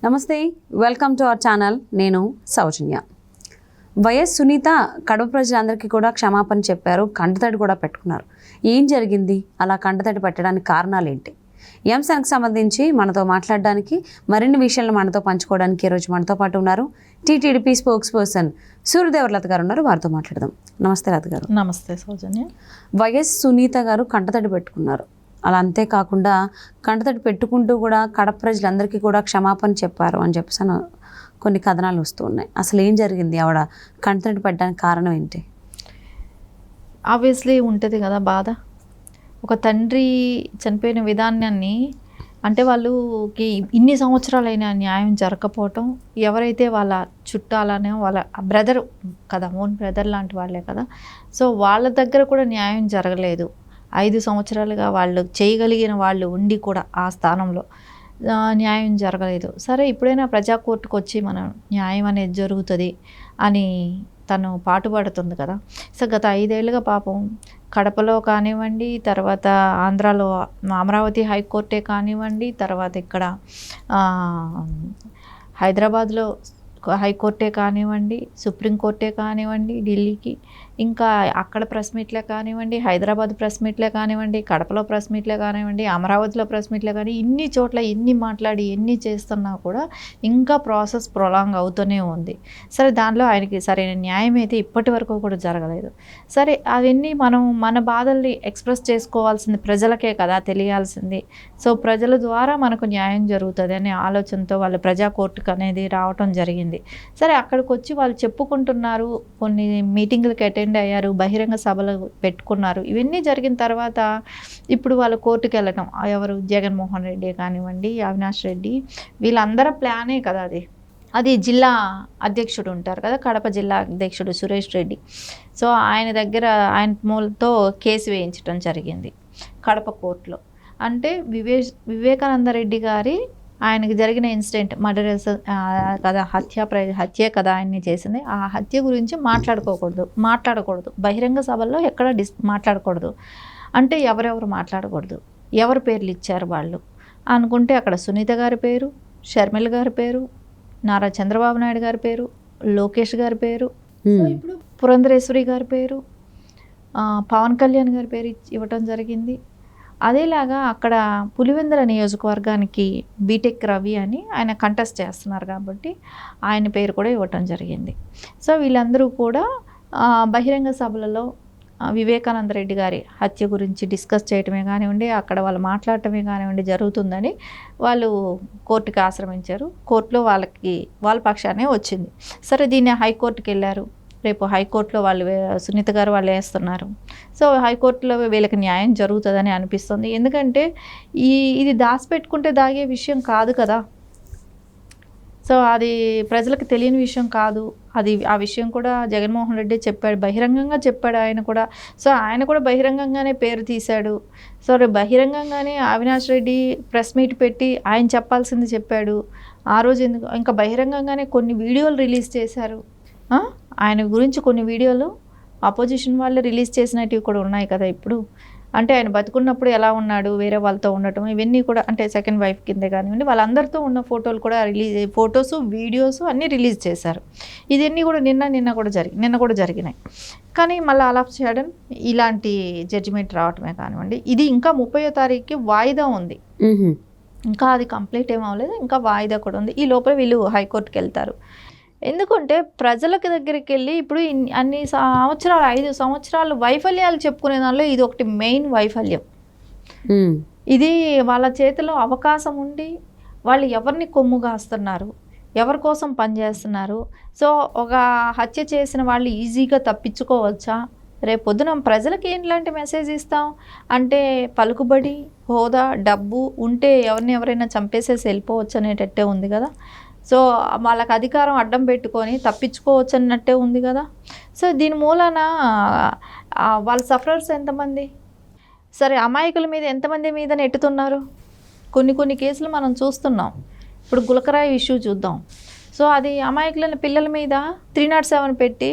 నమస్తే, welcome to our channel. నేను సౌజన్య. YS Sunitha Kadapa ప్రజలందరికీ కూడా క్షమాపణ చెప్పారు, కంటతడి కూడా పెట్టుకున్నారు. ఏం జరిగింది? అలా కంటతడి పెట్టడానికి కారణాలు ఏంటి? ఈ అంశానికి సంబంధించి మనతో మాట్లాడడానికి, మరిన్ని విషయాలను మనతో పంచుకోవడానికి ఈరోజు మనతో పాటు ఉన్నారు టీటీడీపీ స్పోక్స్ పర్సన్ సూర్యదేవర్ లత గారు ఉన్నారు. వారితో మాట్లాడదాం. నమస్తే లత గారు. నమస్తే సౌజన్య. వైఎస్ సునీత గారు కంటతడి పెట్టుకున్నారు. అలా అంతేకాకుండా కంటతడి పెట్టుకుంటూ కూడా కడప ప్రజలందరికీ కూడా క్షమాపణ చెప్పారు అని చెప్పేసి కొన్ని కథనాలు వస్తూ ఉన్నాయి. అసలు ఏం జరిగింది? ఆవిడ కంటతడి పెట్టడానికి కారణం ఏంటి? ఆబ్వియస్లీ ఉంటుంది కదా బాధ. ఒక తండ్రి చనిపోయిన విధానాన్ని అంటే వాళ్ళకి ఇన్ని సంవత్సరాలైనా న్యాయం జరగకపోవటం, ఎవరైతే వాళ్ళ చుట్టాలనే వాళ్ళ బ్రదర్ కదా, ఓన్ బ్రదర్ లాంటి వాళ్ళే కదా, సో వాళ్ళ దగ్గర కూడా న్యాయం జరగలేదు. 5 సంవత్సరాలుగా వాళ్ళు చేయగలిగిన వాళ్ళు ఉండి కూడా ఆ స్థానంలో న్యాయం జరగలేదు. సరే, ఇప్పుడైనా ప్రజా కోర్టుకు వచ్చి మనం న్యాయం అనేది జరుగుతుంది అని తను పాటుపడుతుంది కదా. సో గత 5 ఏళ్ళుగా పాపం కడపలో కానివ్వండి, తర్వాత ఆంధ్రాలో అమరావతి హైకోర్టే కానివ్వండి, తర్వాత ఇక్కడ హైదరాబాద్లో హైకోర్టే కానివ్వండి, సుప్రీంకోర్టే కానివ్వండి, ఢిల్లీకి, ఇంకా అక్కడ ప్రెస్ మీట్లే కానివ్వండి, హైదరాబాద్ ప్రెస్ మీట్లే కానివ్వండి, కడపలో ప్రెస్ మీట్లే కానివ్వండి, అమరావతిలో ప్రెస్ మీట్లే కానీ ఇన్ని చోట్ల ఎన్ని మాట్లాడి ఎన్ని చేస్తున్నా కూడా ఇంకా ప్రాసెస్ ప్రొలాంగ్ అవుతూనే ఉంది. సరే, దానిలో ఆయనకి సరైన న్యాయం అయితే ఇప్పటి వరకు కూడా జరగలేదు. సరే, అవన్నీ మనం మన బాధల్ని ఎక్స్ప్రెస్ చేసుకోవాల్సింది ప్రజలకే కదా తెలియాల్సింది. సో ప్రజల ద్వారా మనకు న్యాయం జరుగుతుంది అనే ఆలోచనతో వాళ్ళు ప్రజా కోర్టుకు అనేది రావటం జరిగింది. సరే, అక్కడికి వచ్చి వాళ్ళు చెప్పుకుంటున్నారు, కొన్ని మీటింగ్లకి అటెండ్ అయ్యారు, బహిరంగ సభలు పెట్టుకున్నారు. ఇవన్నీ జరిగిన తర్వాత ఇప్పుడు వాళ్ళు కోర్టుకు వెళ్ళటం, ఎవరు జగన్మోహన్ రెడ్డి కానివ్వండి, అవినాష్ రెడ్డి, వీళ్ళందరూ ప్లానే కదా అది జిల్లా అధ్యక్షుడు ఉంటారు కదా, కడప జిల్లా అధ్యక్షుడు సురేష్ రెడ్డి. సో ఆయన దగ్గర ఆయన మూలతో కేసు వేయించడం జరిగింది కడప కోర్టులో. అంటే వివేకానంద రెడ్డి గారి ఆయనకి జరిగిన ఇన్సిడెంట్ మర్డర్ కదా, హత్య కదా ఆయన్ని చేసింది. ఆ హత్య గురించి మాట్లాడకూడదు బహిరంగ సభల్లో ఎక్కడ మాట్లాడకూడదు. అంటే ఎవరెవరు మాట్లాడకూడదు, ఎవరు పేర్లు ఇచ్చారు వాళ్ళు అనుకుంటే అక్కడ సునీత గారి పేరు, షర్మిల గారి పేరు, నారా చంద్రబాబు నాయుడు గారి పేరు, లోకేష్ గారి పేరు, ఇప్పుడు పురంధరేశ్వరి గారి పేరు, పవన్ కళ్యాణ్ గారి పేరు ఇవ్వటం జరిగింది. అదేలాగా అక్కడ పులివెందుల నియోజకవర్గానికి బీటెక్ రవి అని ఆయన కంటెస్ట్ చేస్తున్నారు కాబట్టి ఆయన పేరు కూడా ఇవ్వటం జరిగింది. సో వీళ్ళందరూ కూడా బహిరంగ సభలలో వివేకానంద రెడ్డి గారి హత్య గురించి డిస్కస్ చేయటమే కానివ్వండి, అక్కడ వాళ్ళు మాట్లాడటమే కానివ్వండి జరుగుతుందని వాళ్ళు కోర్టుకి ఆశ్రమించారు. కోర్టులో వాళ్ళ పక్షానే వచ్చింది. సరే, దీన్ని హైకోర్టుకి వెళ్ళారు. రేపు హైకోర్టులో సునీత గారు వాళ్ళు వేస్తున్నారు. సో హైకోర్టులో వీళ్ళకి న్యాయం జరుగుతుందని అనిపిస్తుంది. ఎందుకంటే ఇది దాచిపెట్టుకుంటే దాగే విషయం కాదు కదా. సో అది ప్రజలకు తెలియని విషయం కాదు. ఆ విషయం కూడా జగన్మోహన్ రెడ్డి చెప్పాడు, బహిరంగంగా చెప్పాడు ఆయన కూడా. సో ఆయన కూడా బహిరంగంగానే పేరు తీశాడు. సో బహిరంగంగానే అవినాష్ రెడ్డి ప్రెస్ మీట్ పెట్టి ఆయన చెప్పాల్సింది చెప్పాడు. ఆ రోజు ఇంకా బహిరంగంగానే కొన్ని వీడియోలు రిలీజ్ చేశారు. ఆయన గురించి కొన్ని వీడియోలు అపోజిషన్ వాళ్ళు రిలీజ్ చేసినవి కూడా ఉన్నాయి కదా. ఇప్పుడు అంటే ఆయన బతుకున్నప్పుడు ఎలా ఉన్నాడు, వేరే వాళ్ళతో ఉండటం, ఇవన్నీ కూడా అంటే సెకండ్ వైఫ్ కిందే కానివ్వండి, వాళ్ళందరితో ఉన్న ఫోటోలు కూడా ఫొటోస్ వీడియోస్ అన్నీ రిలీజ్ చేశారు. ఇవన్నీ కూడా నిన్న కూడా జరిగినాయి. కానీ మళ్ళీ అలా చేయడం, ఇలాంటి జడ్జిమెంట్ రావటమే కానివ్వండి, ఇది ఇంకా 30వ తారీఖుకి వాయిదా ఉంది. ఇంకా అది కంప్లీట్ ఏమవ్వలేదు, ఇంకా వాయిదా కూడా ఉంది. ఈ లోపల వీళ్ళు హైకోర్టుకి వెళ్తారు. ఎందుకంటే ప్రజలకు దగ్గరికి వెళ్ళి ఇప్పుడు అన్ని సంవత్సరాలు 5 సంవత్సరాలు వైఫల్యాలు చెప్పుకునే దానిలో ఇది ఒకటి మెయిన్ వైఫల్యం. ఇది వాళ్ళ చేతిలో అవకాశం ఉండి వాళ్ళు ఎవరిని కొమ్ము కాస్తున్నారు, ఎవరి కోసం పనిచేస్తున్నారు. సో ఒక హత్య చేసిన వాళ్ళు ఈజీగా తప్పించుకోవచ్చా? రేపు పొద్దున ప్రజలకి ఏంట్లాంటి మెసేజ్ ఇస్తాం అంటే, పలుకుబడి, హోదా, డబ్బు ఉంటే ఎవరైనా చంపేసేసి వెళ్ళిపోవచ్చు అనేటట్టే ఉంది కదా. సో వాళ్ళకి అధికారం అడ్డం పెట్టుకొని తప్పించుకోవచ్చు అన్నట్టే ఉంది కదా. సో దీని మూలన వాళ్ళ సఫరర్స్ ఎంతమంది? సరే, అమాయకుల మీద ఎంతమంది మీద నెట్టుతున్నారు? కొన్ని కేసులు మనం చూస్తున్నాం. ఇప్పుడు గులకరాయి ఇష్యూ చూద్దాం. సో అది అమాయకులైన పిల్లల మీద 307 పెట్టి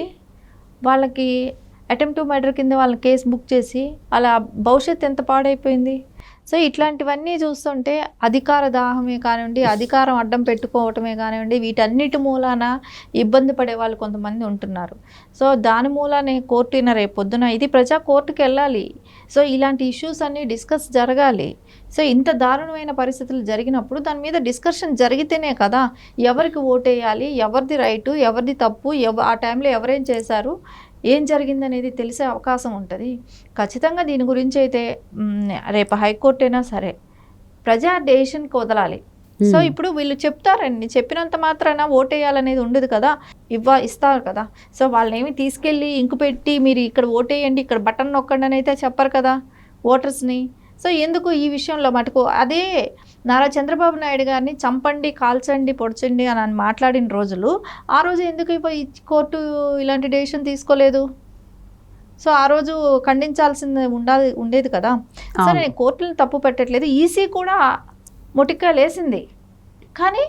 వాళ్ళకి అటెంప్ట్ టు మర్డర్ కింద వాళ్ళని కేసు బుక్ చేసి వాళ్ళ భవిష్యత్తు ఎంత పాడైపోయింది. సో ఇట్లాంటివన్నీ చూస్తుంటే అధికార దాహమే కానివ్వండి, అధికారం అడ్డం పెట్టుకోవటమే కానివ్వండి, వీటన్నిటి మూలాన ఇబ్బంది పడే వాళ్ళు కొంతమంది ఉంటున్నారు. సో దాని మూలానే కోర్టున రేపు పొద్దున ఇది ప్రజా కోర్టుకి వెళ్ళాలి. సో ఇలాంటి ఇష్యూస్ అన్నీ డిస్కస్ జరగాలి. సో ఇంత దారుణమైన పరిస్థితులు జరిగినప్పుడు దాని మీద డిస్కషన్ జరిగితేనే కదా ఎవరికి ఓటేయాలి, ఎవరిది రైటు, ఎవరిది తప్పు, ఆ టైంలో ఎవరేం చేశారు, ఏం జరిగిందనేది తెలిసే అవకాశం ఉంటుంది. ఖచ్చితంగా దీని గురించి అయితే రేపు హైకోర్టు అయినా సరే ప్రజా డెసిషన్కి వదలాలి. సో ఇప్పుడు వీళ్ళు చెప్తారండి, చెప్పినంత మాత్రాన ఓటేయాలనేది ఉండదు కదా, ఇస్తారు కదా. సో వాళ్ళని తీసుకెళ్ళి ఇంకు పెట్టి మీరు ఇక్కడ ఓటేయండి, ఇక్కడ బటన్ నొక్కండి అని అయితే చెప్పరు కదా ఓటర్స్ని. సో ఎందుకు ఈ విషయంలో మటుకు అదే నారా చంద్రబాబు నాయుడు గారిని చంపండి, కాల్చండి, పొడచండి అని మాట్లాడిన రోజులు, ఆ రోజు ఎందుకు ఈ కోర్టు ఇలాంటి డెసిషన్ తీసుకోలేదు? సో ఆ రోజు ఖండించాల్సింది ఉండేది కదా. సరే నేను కోర్టులను తప్పు పెట్టట్లేదు, ఈసీ కూడా మొటిక్కాయలు వేసింది, కానీ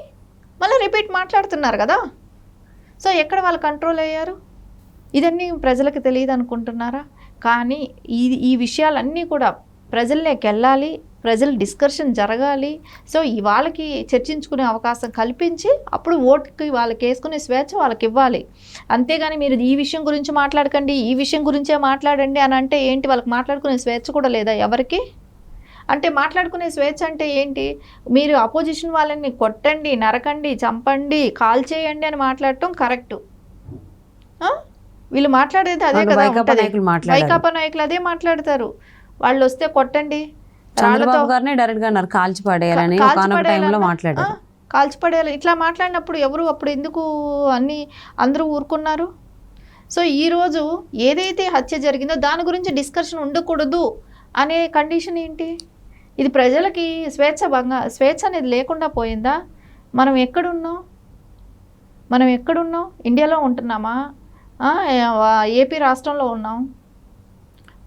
మళ్ళీ రిపీట్ మాట్లాడుతున్నారు కదా. సో ఎక్కడ వాళ్ళు కంట్రోల్ అయ్యారు? ఇదన్నీ ప్రజలకు తెలియదు అనుకుంటున్నారా? కానీ ఈ విషయాలన్నీ కూడా ప్రజల్లోకి వెళ్ళాలి, ప్రజల డిస్కషన్ జరగాలి. సో వాళ్ళకి చర్చించుకునే అవకాశం కల్పించి అప్పుడు ఓటుకి వాళ్ళకి వేసుకునే స్వేచ్ఛ వాళ్ళకి ఇవ్వాలి. అంతేగాని మీరు ఈ విషయం గురించి మాట్లాడకండి, ఈ విషయం గురించే మాట్లాడండి అని అంటే ఏంటి? వాళ్ళకి మాట్లాడుకునే స్వేచ్ఛ కూడా లేదా ఎవరికి? అంటే మాట్లాడుకునే స్వేచ్ఛ అంటే ఏంటి? మీరు అపోజిషన్ వాళ్ళని కొట్టండి, నరకండి, చంపండి, కాల్ చేయండి అని మాట్లాడటం కరెక్టు. వీళ్ళు మాట్లాడేది అదే కదా. వైకాపా నాయకులు అదే మాట్లాడతారు. వాళ్ళు వస్తే కొట్టండి, కాల్చిపడేయాలి, ఇట్లా మాట్లాడినప్పుడు ఎవరు అప్పుడు ఎందుకు అందరూ ఊరుకున్నారు? సో ఈరోజు ఏదైతే హత్య జరిగిందో దాని గురించి డిస్కషన్ ఉండకూడదు అనే కండిషన్ ఏంటి? ఇది ప్రజలకి స్వేచ్ఛ అనేది లేకుండా పోయిందా? మనం ఎక్కడున్నాం? ఇండియాలో ఉంటున్నామా? ఏపీ రాష్ట్రంలో ఉన్నాం.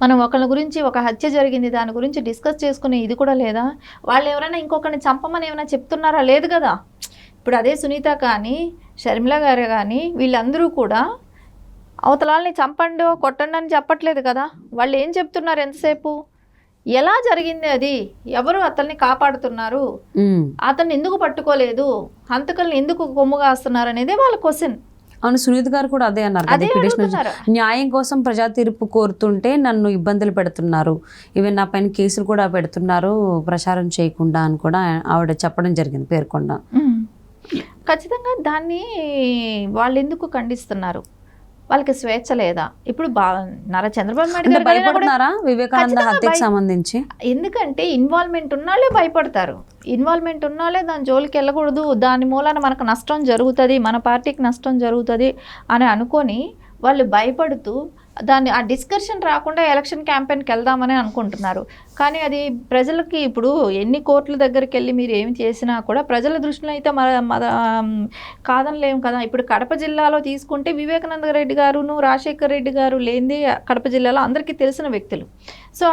మనం ఒకళ్ళ గురించి ఒక హత్య జరిగింది, దాని గురించి డిస్కస్ చేసుకునే ఇది కూడా లేదా? వాళ్ళు ఎవరైనా ఇంకొకరిని చంపమని ఏమైనా చెప్తున్నారా? లేదు కదా. ఇప్పుడు అదే సునీత కానీ, షర్మిల గారు కానీ వీళ్ళందరూ కూడా అవతలాల్ని చంపండి, కొట్టండి అని చెప్పట్లేదు కదా. వాళ్ళు ఏం చెప్తున్నారు? ఎంతసేపు ఎలా జరిగింది, అది ఎవరు అతన్ని కాపాడుతున్నారు, అతన్ని ఎందుకు పట్టుకోలేదు, హంతకుల్ని ఎందుకు కొమ్ము కాస్తున్నారు అనేది వాళ్ళ క్వశ్చన్. అవును, సునీత గారు కూడా అదే అన్నారు. న్యాయం కోసం ప్రజా తీర్పు కోరుతుంటే నన్ను ఇబ్బందులు పెడుతున్నారు, ఈవెన్ నా పైన కేసులు కూడా పెడుతున్నారు ప్రచారం చేయకుండా అని కూడా ఆవిడ చెప్పడం జరిగింది, పేర్కొండ. ఖచ్చితంగా దాన్ని వాళ్ళు ఎందుకు ఖండిస్తున్నారు? వాళ్ళకి స్వేచ్ఛ లేదా? ఇప్పుడు నారా చంద్రబాబు నాయుడు గారు భయపడుతున్నారా వివేకానంద హత్యకు సంబంధించి? ఎందుకంటే ఇన్వాల్వ్మెంట్ ఉన్నాళ్ళే భయపడతారు. ఇన్వాల్వ్మెంట్ ఉన్నాళ్ళే దాని జోలికి వెళ్ళకూడదు, దాని మూలాన మనకు నష్టం జరుగుతుంది, మన పార్టీకి నష్టం జరుగుతుంది అని అనుకొని వాళ్ళు భయపడుతూ ఆ డిస్కషన్ రాకుండా ఎలక్షన్ క్యాంపెయిన్కి వెళ్దామని అనుకుంటున్నారు. కానీ అది ప్రజలకి ఇప్పుడు ఎన్ని కోర్టుల దగ్గరికి వెళ్ళి మీరు ఏమి చేసినా కూడా ప్రజల దృష్టిలో అయితే కాదనలేము కదా. ఇప్పుడు కడప జిల్లాలో తీసుకుంటే వివేకానంద రెడ్డి గారును రాజశేఖర్ రెడ్డి గారు లేనిది కడప జిల్లాలో అందరికీ తెలిసిన వ్యక్తులు. సో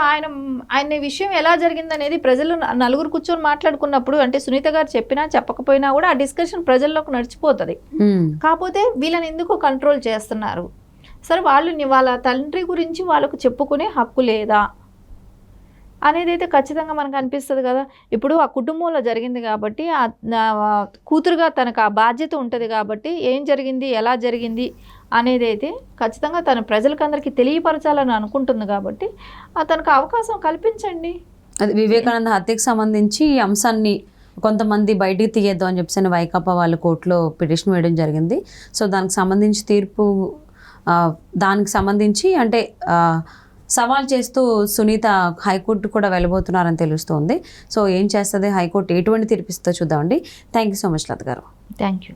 ఆయన విషయం ఎలా జరిగిందనేది ప్రజలు నలుగురు కూర్చొని మాట్లాడుకున్నప్పుడు, అంటే సునీత గారు చెప్పినా చెప్పకపోయినా కూడా ఆ డిస్కషన్ ప్రజల్లోకి నడిచిపోతుంది. కాకపోతే వీళ్ళని ఎందుకు కంట్రోల్ చేస్తున్నారు? సరే వాళ్ళ తండ్రి గురించి వాళ్ళకు చెప్పుకునే హక్కు లేదా అనేది అయితే ఖచ్చితంగా మనకు అనిపిస్తుంది కదా. ఇప్పుడు ఆ కుటుంబంలో జరిగింది కాబట్టి కూతురుగా తనకు ఆ బాధ్యత ఉంటుంది కాబట్టి ఏం జరిగింది, ఎలా జరిగింది అనేది అయితే ఖచ్చితంగా తన ప్రజలకందరికీ తెలియపరచాలని అనుకుంటుంది కాబట్టి తనకు అవకాశం కల్పించండి. అది వివేకానంద హత్యకు సంబంధించి ఈ అంశాన్ని కొంతమంది బయటికి తీయద్దు అని చెప్పేసి వైకాపా వాళ్ళు కోర్టులో పిటిషన్ వేయడం జరిగింది. సో దానికి సంబంధించి తీర్పు అంటే సవాల్ చేస్తూ సునీత హైకోర్టు కూడా వెళ్ళబోతున్నారని తెలుస్తోంది. సో ఏం చేస్తుంది హైకోర్టు, ఎటువంటి తీర్పిస్తుందో చూద్దామండి. థ్యాంక్ యూ సో మచ్ లత గారు. Thank you.